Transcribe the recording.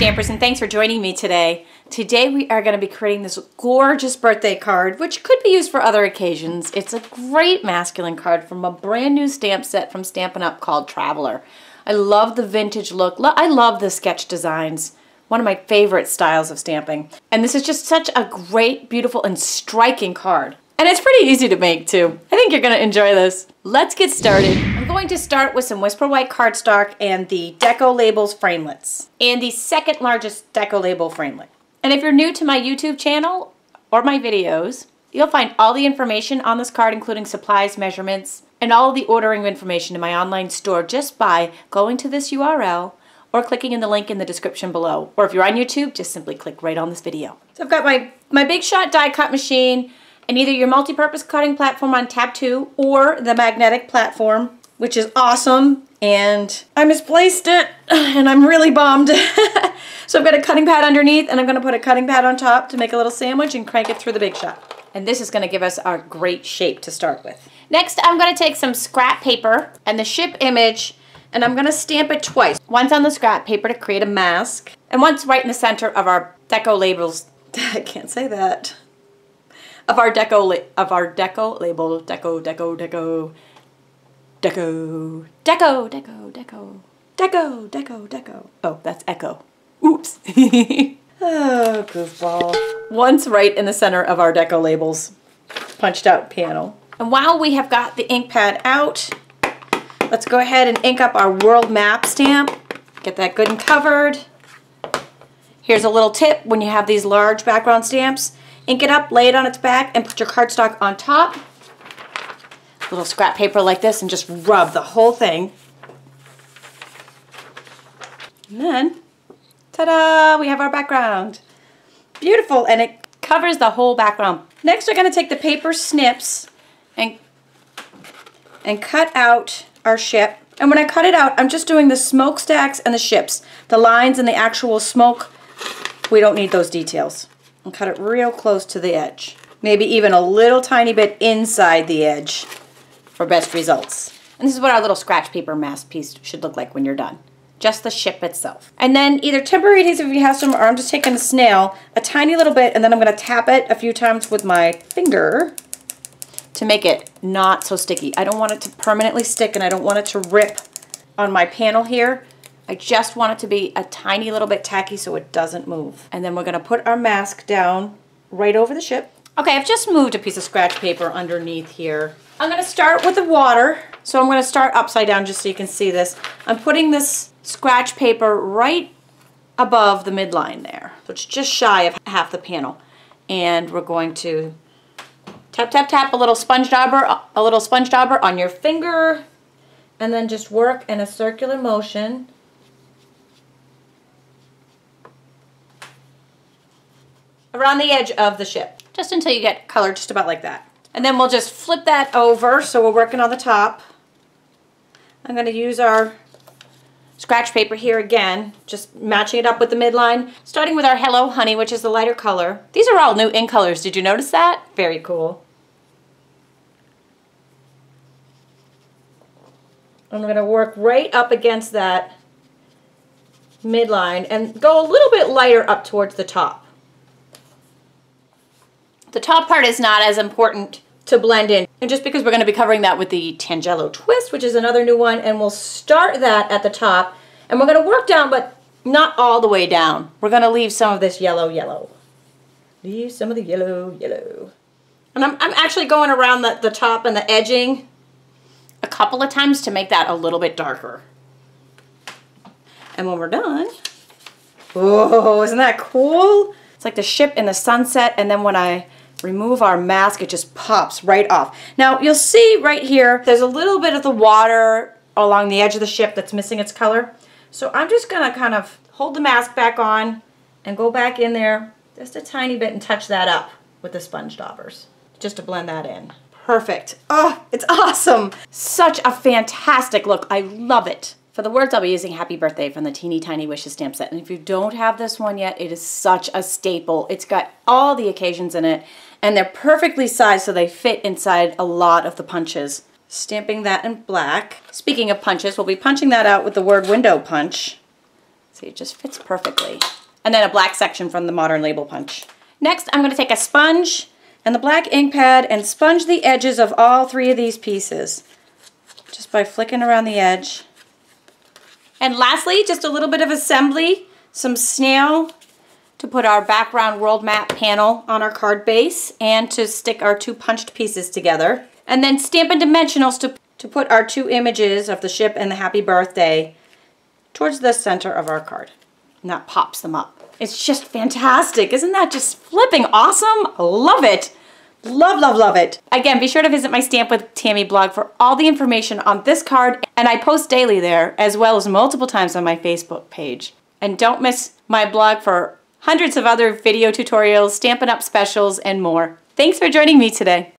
Stampers, and thanks for joining me today. Today we are going to be creating this gorgeous birthday card, which could be used for other occasions. It's a great masculine card from a brand new stamp set from Stampin Up called Traveler. I love the vintage look. I love the sketch designs. One of my favorite styles of stamping. And this is just such a great, beautiful, and striking card. And it's pretty easy to make too. I think you're gonna enjoy this. Let's get started. I'm going to start with some Whisper White cardstock and the Deco Labels framelits. And the second largest Deco Label framelit. And if you're new to my YouTube channel or my videos, you'll find all the information on this card, including supplies, measurements, and all the ordering information in my online store just by going to this URL or clicking in the link in the description below. Or if you're on YouTube, just simply click right on this video. So I've got my Big Shot die cut machine, and either your multi-purpose cutting platform on tab 2 or the magnetic platform, which is awesome. And I misplaced it and I'm really bummed. So I've got a cutting pad underneath and I'm gonna put a cutting pad on top to make a little sandwich and crank it through the Big Shot. And this is gonna give us our great shape to start with. Next, I'm gonna take some scrap paper and the ship image, and I'm gonna stamp it twice. Once on the scrap paper to create a mask, and once right in the center of our Deco Labels, I can't say that. Of our deco label, deco. Oh, that's echo. Oops. Oh, goofball. Once right in the center of our Deco Labels punched out panel. And while we have got the ink pad out, let's go ahead and ink up our world map stamp. Get that good and covered. Here's a little tip when you have these large background stamps. Ink it up, lay it on its back, and put your cardstock on top. A little scrap paper like this, and just rub the whole thing. And then, ta-da! We have our background. Beautiful, and it covers the whole background. Next, we're going to take the paper snips and cut out our ship. And when I cut it out, I'm just doing the smokestacks and the ships. The lines and the actual smoke, we don't need those details. And cut it real close to the edge. Maybe even a little tiny bit inside the edge for best results. And this is what our little scratch paper mask piece should look like when you're done. Just the ship itself. And then either temporary adhesive if you have some, or I'm just taking a snail, a tiny little bit, and then I'm going to tap it a few times with my finger to make it not so sticky. I don't want it to permanently stick, and I don't want it to rip on my panel here. I just want it to be a tiny little bit tacky so it doesn't move. And then we're gonna put our mask down right over the ship. Okay, I've just moved a piece of scratch paper underneath here. I'm gonna start with the water. So I'm gonna start upside down just so you can see this. I'm putting this scratch paper right above the midline there. So it's just shy of half the panel. And we're going to tap, tap, tap a little sponge dauber on your finger, and then just work in a circular motion around the edge of the ship, just until you get color just about like that. And then we'll just flip that over, so we're working on the top. I'm going to use our scratch paper here again, just matching it up with the midline, starting with our Hello Honey, which is the lighter color. These are all new ink colors. Did you notice that? Very cool. I'm going to work right up against that midline and go a little bit lighter up towards the top. The top part is not as important to blend in, and just because we're going to be covering that with the Tangelo Twist, which is another new one, and we'll start that at the top, and we're going to work down, but not all the way down. We're going to leave some of this yellow. Leave some of the yellow. And I'm actually going around the top and the edging a couple of times to make that a little bit darker. And when we're done, whoa, isn't that cool? It's like the ship in the sunset, and then when I remove our mask, it just pops right off. Now you'll see right here, there's a little bit of the water along the edge of the ship that's missing its color. So I'm just gonna kind of hold the mask back on and go back in there just a tiny bit and touch that up with the sponge daubers, just to blend that in. Perfect. Oh, it's awesome. Such a fantastic look. I love it. For the words, I'll be using Happy Birthday from the Teeny Tiny Wishes stamp set. And if you don't have this one yet, it is such a staple. It's got all the occasions in it, and they're perfectly sized so they fit inside a lot of the punches. Stamping that in black. Speaking of punches, we'll be punching that out with the word window punch. See, it just fits perfectly. And then a black section from the Modern Label Punch. Next, I'm going to take a sponge and the black ink pad and sponge the edges of all 3 of these pieces, just by flicking around the edge. And lastly, just a little bit of assembly, some snail to put our background world map panel on our card base and to stick our 2 punched pieces together. And then Stampin' Dimensionals to put our 2 images of the ship and the happy birthday towards the center of our card. And that pops them up. It's just fantastic. Isn't that just flipping awesome? Love it. Love, love, love it. Again, be sure to visit my Stamp with Tammy blog for all the information on this card, and I post daily there as well as multiple times on my Facebook page. And don't miss my blog for hundreds of other video tutorials, Stampin' Up! Specials, and more. Thanks for joining me today.